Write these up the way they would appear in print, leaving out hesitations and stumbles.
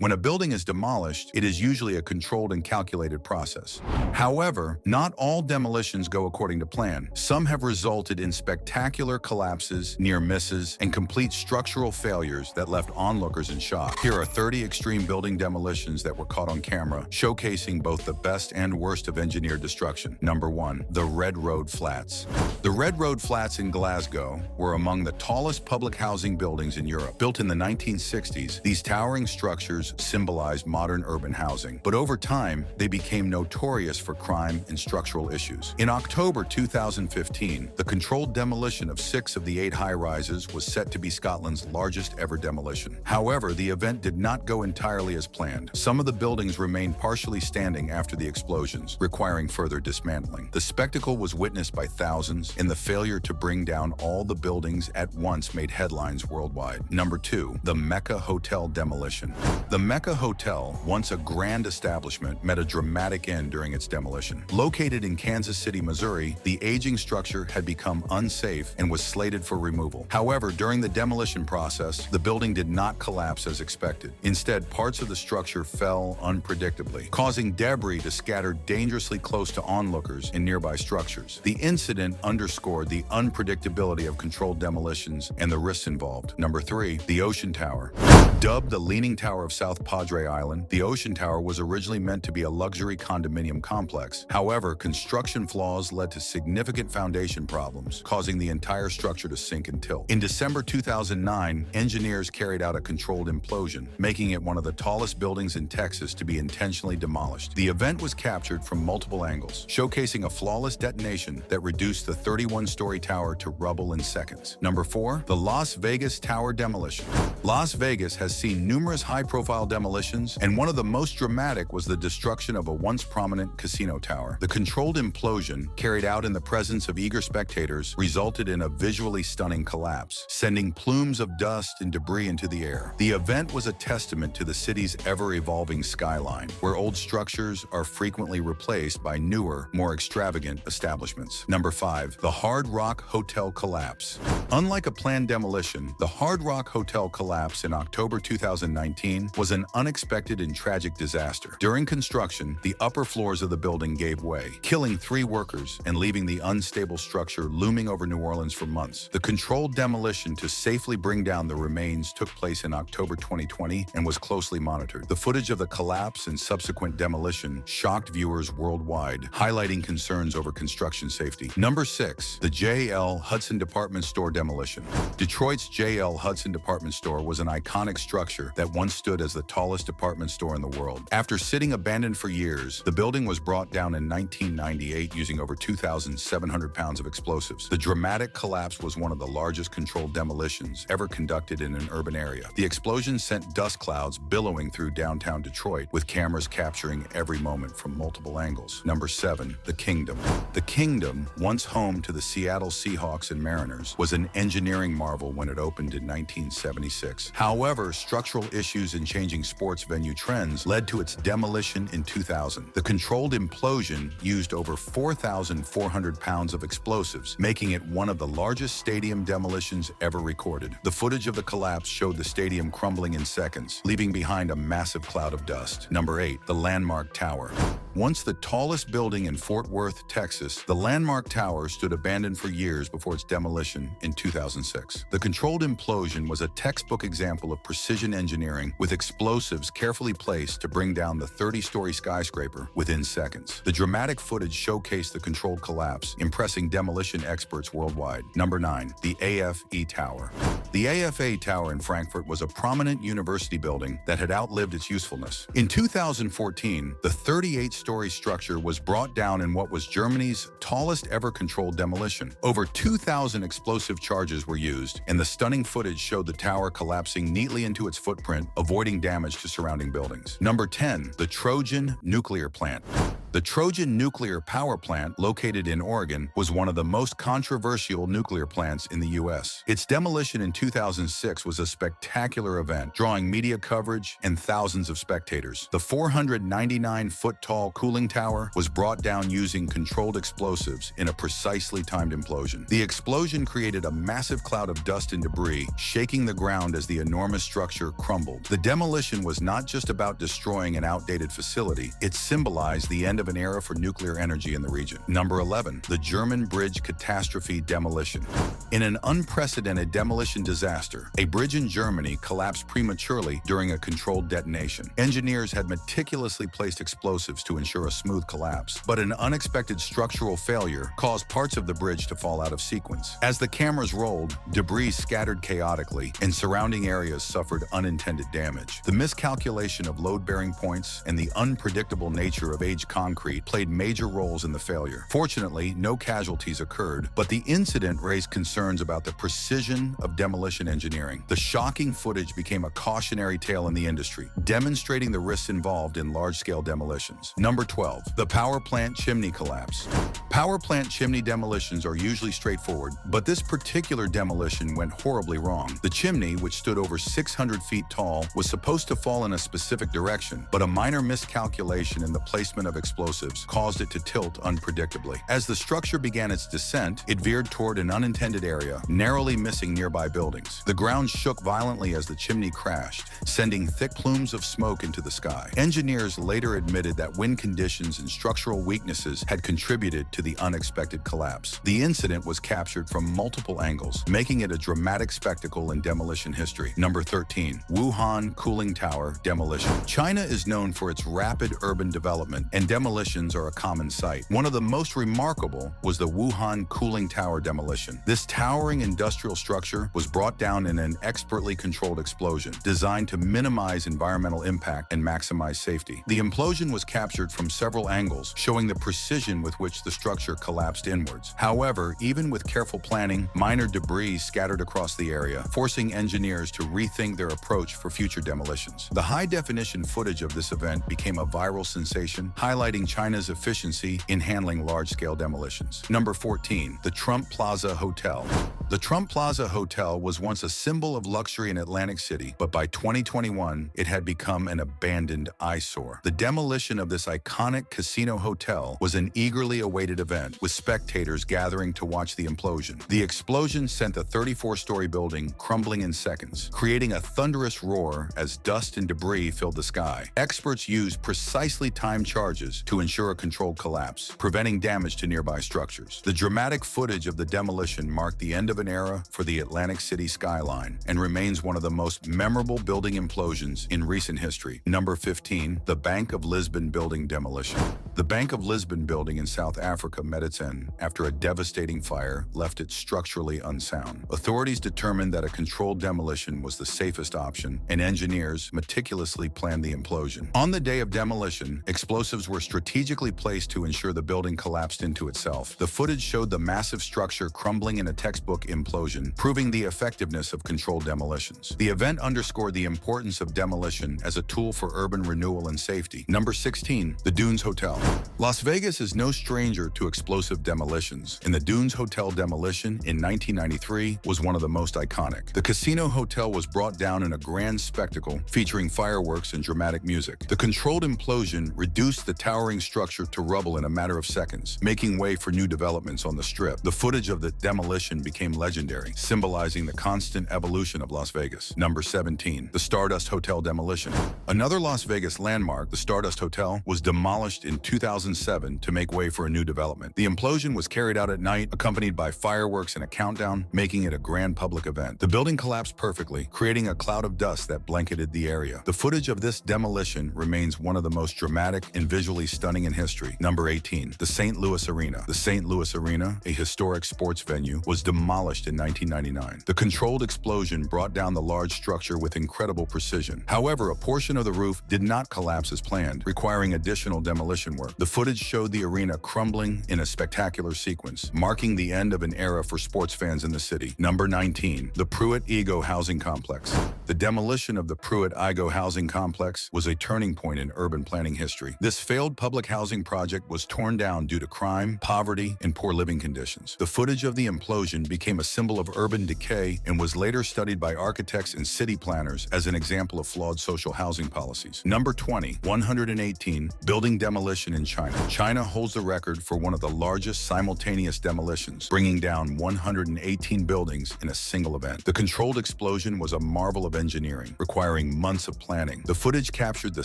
When a building is demolished, it is usually a controlled and calculated process. However, not all demolitions go according to plan. Some have resulted in spectacular collapses, near misses, and complete structural failures that left onlookers in shock. Here are 30 extreme building demolitions that were caught on camera, showcasing both the best and worst of engineered destruction. Number 1. The Red Road Flats. The Red Road Flats in Glasgow were among the tallest public housing buildings in Europe. Built in the 1960s, these towering structures symbolized modern urban housing. But over time, they became notorious for crime and structural issues. In October 2015, the controlled demolition of 6 of the 8 high-rises was set to be Scotland's largest ever demolition. However, the event did not go entirely as planned. Some of the buildings remained partially standing after the explosions, requiring further dismantling. The spectacle was witnessed by thousands, and the failure to bring down all the buildings at once made headlines worldwide. Number 2. The Mecca Hotel demolition. The Mecca Hotel, once a grand establishment, met a dramatic end during its demolition. Located in Kansas City, Missouri, the aging structure had become unsafe and was slated for removal. However, during the demolition process, the building did not collapse as expected. Instead, parts of the structure fell unpredictably, causing debris to scatter dangerously close to onlookers in nearby structures. The incident underscored the unpredictability of controlled demolitions and the risks involved. Number 3. The Ocean Tower. Dubbed the Leaning Tower of South Padre Island, the Ocean Tower was originally meant to be a luxury condominium complex. However, construction flaws led to significant foundation problems, causing the entire structure to sink and tilt. In December 2009, engineers carried out a controlled implosion, making it one of the tallest buildings in Texas to be intentionally demolished. The event was captured from multiple angles, showcasing a flawless detonation that reduced the 31-story tower to rubble in seconds. Number 4. The Las Vegas Tower demolition. Las Vegas has seen numerous high-profile demolitions, and one of the most dramatic was the destruction of a once prominent casino tower. The controlled implosion, carried out in the presence of eager spectators, resulted in a visually stunning collapse, sending plumes of dust and debris into the air. The event was a testament to the city's ever-evolving skyline, where old structures are frequently replaced by newer, more extravagant establishments. Number 5. The Hard Rock Hotel collapse. Unlike a planned demolition, the Hard Rock Hotel collapse in October 2019 was an unexpected and tragic disaster. During construction, the upper floors of the building gave way, killing 3 workers and leaving the unstable structure looming over New Orleans for months. The controlled demolition to safely bring down the remains took place in October 2020 and was closely monitored. The footage of the collapse and subsequent demolition shocked viewers worldwide, highlighting concerns over construction safety. Number 6. The J.L. Hudson Department Store demolition. Detroit's J.L. Hudson Department Store was an iconic structure that once stood as the tallest department store in the world. After sitting abandoned for years, the building was brought down in 1998 using over 2,700 pounds of explosives. The dramatic collapse was one of the largest controlled demolitions ever conducted in an urban area. The explosion sent dust clouds billowing through downtown Detroit, with cameras capturing every moment from multiple angles. Number 7. The Kingdom. The Kingdom, once home to the Seattle Seahawks and Mariners, was an engineering marvel when it opened in 1976. However, structural issues and changing sports venue trends led to its demolition in 2000. The controlled implosion used over 4,400 pounds of explosives, making it one of the largest stadium demolitions ever recorded. The footage of the collapse showed the stadium crumbling in seconds, leaving behind a massive cloud of dust. Number 8. The Landmark Tower. Once the tallest building in Fort Worth, Texas, the Landmark Tower stood abandoned for years before its demolition in 2006. The controlled implosion was a textbook example of precision engineering, with explosives carefully placed to bring down the 30-story skyscraper within seconds. The dramatic footage showcased the controlled collapse, impressing demolition experts worldwide. Number 9. The AFE Tower. The AFA Tower in Frankfurt was a prominent university building that had outlived its usefulness. In 2014, the 38-story structure was brought down in what was Germany's tallest ever controlled demolition. Over 2,000 explosive charges were used, and the stunning footage showed the tower collapsing neatly into its footprint, avoiding damage to surrounding buildings. Number 10. The Trojan Nuclear Plant. The Trojan nuclear power plant, located in Oregon, was one of the most controversial nuclear plants in the U.S. Its demolition in 2006 was a spectacular event, drawing media coverage and thousands of spectators. The 499-foot-tall cooling tower was brought down using controlled explosives in a precisely timed implosion. The explosion created a massive cloud of dust and debris, shaking the ground as the enormous structure crumbled. The demolition was not just about destroying an outdated facility, it symbolized the end of an era for nuclear energy in the region. Number 11. The German Bridge Catastrophe Demolition. In an unprecedented demolition disaster, a bridge in Germany collapsed prematurely during a controlled detonation. Engineers had meticulously placed explosives to ensure a smooth collapse, but an unexpected structural failure caused parts of the bridge to fall out of sequence. As the cameras rolled, debris scattered chaotically, and surrounding areas suffered unintended damage. The miscalculation of load-bearing points and the unpredictable nature of aged concrete played major roles in the failure. Fortunately, no casualties occurred, but the incident raised concerns about the precision of demolition engineering. The shocking footage became a cautionary tale in the industry, demonstrating the risks involved in large-scale demolitions. Number 12. The power plant chimney collapse. Power plant chimney demolitions are usually straightforward, but this particular demolition went horribly wrong. The chimney, which stood over 600 feet tall, was supposed to fall in a specific direction, but a minor miscalculation in the placement of explosives caused it to tilt unpredictably. As the structure began its descent, it veered toward an unintended area, narrowly missing nearby buildings. The ground shook violently as the chimney crashed, sending thick plumes of smoke into the sky. Engineers later admitted that wind conditions and structural weaknesses had contributed to the unexpected collapse. The incident was captured from multiple angles, making it a dramatic spectacle in demolition history. Number 13. Wuhan Cooling Tower Demolition. China is known for its rapid urban development, and demolitions are a common sight. One of the most remarkable was the Wuhan Cooling Tower demolition. This towering industrial structure was brought down in an expertly controlled explosion, designed to minimize environmental impact and maximize safety. The implosion was captured from several angles, showing the precision with which the structure collapsed inwards. However, even with careful planning, minor debris scattered across the area, forcing engineers to rethink their approach for future demolitions. The high-definition footage of this event became a viral sensation, highlighting China's efficiency in handling large-scale demolitions. Number 14. The Trump Plaza Hotel. The Trump Plaza Hotel was once a symbol of luxury in Atlantic City, but by 2021, it had become an abandoned eyesore. The demolition of this iconic casino hotel was an eagerly awaited event, with spectators gathering to watch the implosion. The explosion sent the 34-story building crumbling in seconds, creating a thunderous roar as dust and debris filled the sky. Experts used precisely timed charges to ensure a controlled collapse, preventing damage to nearby structures. The dramatic footage of the demolition marked the end of an era for the Atlantic City skyline and remains one of the most memorable building implosions in recent history. Number 15. The Bank of Lisbon Building Demolition. The Bank of Lisbon building in South Africa met its end after a devastating fire left it structurally unsound. Authorities determined that a controlled demolition was the safest option, and engineers meticulously planned the implosion. On the day of demolition, explosives were strategically placed to ensure the building collapsed into itself. The footage showed the massive structure crumbling in a textbook implosion, proving the effectiveness of controlled demolitions. The event underscored the importance of demolition as a tool for urban renewal and safety. Number 16. The Dunes Hotel. Las Vegas is no stranger to explosive demolitions, and the Dunes Hotel demolition in 1993 was one of the most iconic. The casino hotel was brought down in a grand spectacle featuring fireworks and dramatic music. The controlled implosion reduced the towering structure to rubble in a matter of seconds, making way for new developments on the Strip. The footage of the demolition became legendary, symbolizing the constant evolution of Las Vegas. Number 17. The Stardust Hotel Demolition. Another Las Vegas landmark, the Stardust Hotel, was demolished in 2007 to make way for a new development. The implosion was carried out at night, accompanied by fireworks and a countdown, making it a grand public event. The building collapsed perfectly, creating a cloud of dust that blanketed the area. The footage of this demolition remains one of the most dramatic and visually stunning in history. Number 18. The St. Louis Arena. The St. Louis Arena, a historic sports venue, was demolished in 1999. The controlled explosion brought down the large structure with incredible precision. However, a portion of the roof did not collapse as planned, requiring additional demolition framework. The footage showed the arena crumbling in a spectacular sequence, marking the end of an era for sports fans in the city. Number 19. The Pruitt-Igoe Housing Complex. The demolition of the Pruitt-Igoe Housing Complex was a turning point in urban planning history. This failed public housing project was torn down due to crime, poverty, and poor living conditions. The footage of the implosion became a symbol of urban decay and was later studied by architects and city planners as an example of flawed social housing policies. Number 20. 118. Building demolition in China. China holds the record for one of the largest simultaneous demolitions, bringing down 118 buildings in a single event. The controlled explosion was a marvel of engineering, requiring months of planning. The footage captured the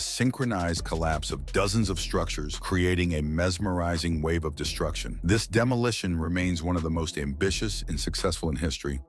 synchronized collapse of dozens of structures, creating a mesmerizing wave of destruction. This demolition remains one of the most ambitious and successful in history,